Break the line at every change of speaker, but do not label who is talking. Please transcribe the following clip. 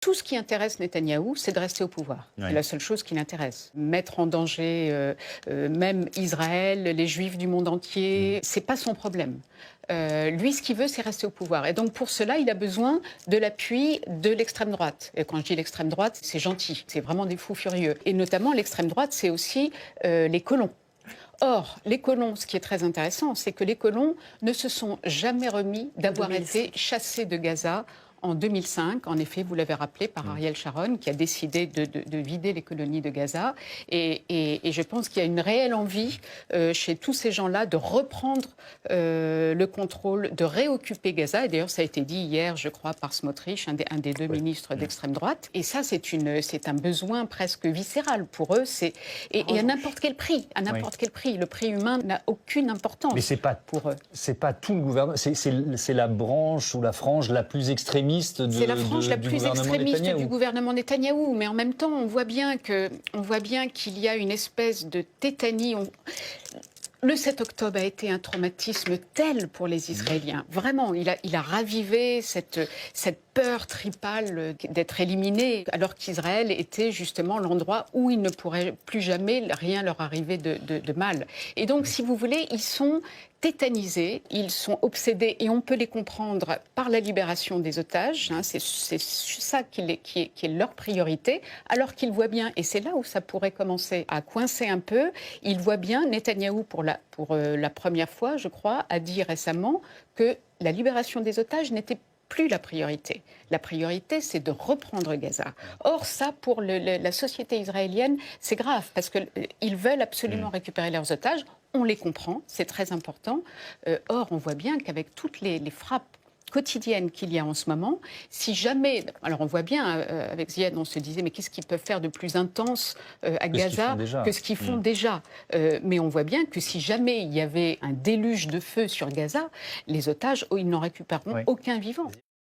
Tout ce qui intéresse Netanyahou, c'est de rester au pouvoir.
Ouais.
C'est la seule chose qui l'intéresse. Mettre en danger même Israël, les Juifs du monde entier, c'est pas son problème. Lui, ce qu'il veut, c'est rester au pouvoir. Et donc, pour cela, il a besoin de l'appui de l'extrême droite. Et quand je dis l'extrême droite, c'est gentil. C'est vraiment des fous furieux. Et notamment, l'extrême droite, c'est aussi les colons. Or, les colons, ce qui est très intéressant, c'est que les colons ne se sont jamais remis d'avoir été chassés de Gaza en 2005. En effet, vous l'avez rappelé, par Ariel Sharon, qui a décidé de vider les colonies de Gaza. Et je pense qu'il y a une réelle envie chez tous ces gens-là de reprendre le contrôle, de réoccuper Gaza. Et d'ailleurs, ça a été dit hier, je crois, par Smotrich, un des deux ministres d'extrême droite. Et ça, c'est un besoin presque viscéral pour eux. Et à n'importe quel prix, quel prix. Le prix humain n'a aucune importance.
Mais c'est pas
pour eux.
C'est pas tout le gouvernement. C'est la branche ou la frange la plus extrémiste
c'est la frange la plus extrémiste du gouvernement Netanyahou. Mais en même temps, on voit bien qu'il y a une espèce de tétanie. Le 7 octobre a été un traumatisme tel pour les Israéliens. Vraiment, il a ravivé cette peur tripale d'être éliminé, alors qu'Israël était justement l'endroit où il ne pourrait plus jamais rien leur arriver de mal. Et donc, si vous voulez, ils sont tétanisés, ils sont obsédés, et on peut les comprendre par la libération des otages. C'est ça qui est leur priorité, alors qu'ils voient bien, et c'est là où ça pourrait commencer à coincer un peu, ils voient bien, Netanyahou, pour la première fois, je crois, a dit récemment que la libération des otages n'était plus la priorité. La priorité, c'est de reprendre Gaza. Or, ça, pour la société israélienne, c'est grave, parce qu'ils veulent absolument récupérer leurs otages. On les comprend, c'est très important. Or, on voit bien qu'avec toutes les frappes quotidiennes qu'il y a en ce moment, si jamais... Alors, on voit bien, avec Ziad, on se disait, mais qu'est-ce qu'ils peuvent faire de plus intense à Gaza que ce qu'ils font déjà mais on voit bien que si jamais il y avait un déluge de feu sur Gaza, les otages, ils n'en récupéreront aucun vivant.